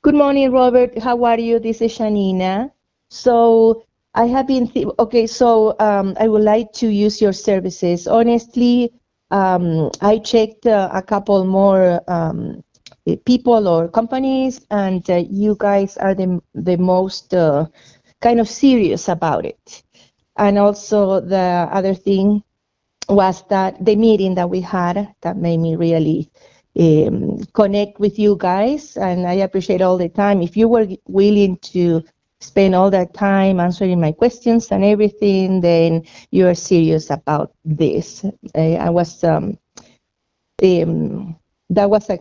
Good morning, Robert. How are you? This is Shanina. So I have been, I would like to use your services. Honestly, I checked a couple more people or companies, and you guys are the most kind of serious about it. And also the other thing was that the meeting that we had that made me really connect with you guys, and I appreciate all the time. If you were willing to spend all that time answering my questions and everything, then you are serious about this. That was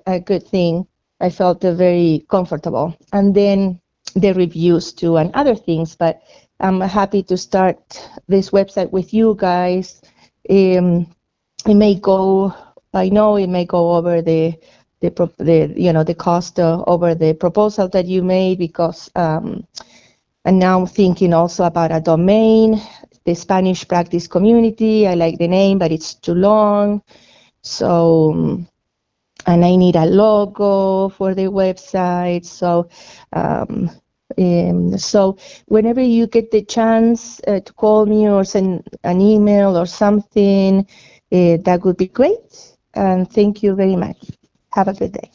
a good thing. I felt very comfortable. And then the reviews too and other things, but I'm happy to start this website with you guys. It may go, I know it may go over the cost over the proposal that you made, because and now I'm thinking also about a domain, the Spanish Practice Community. I like the name, but it's too long. So, and I need a logo for the website. So, so whenever you get the chance to call me or send an email or something, that would be great. And thank you very much. Have a good day.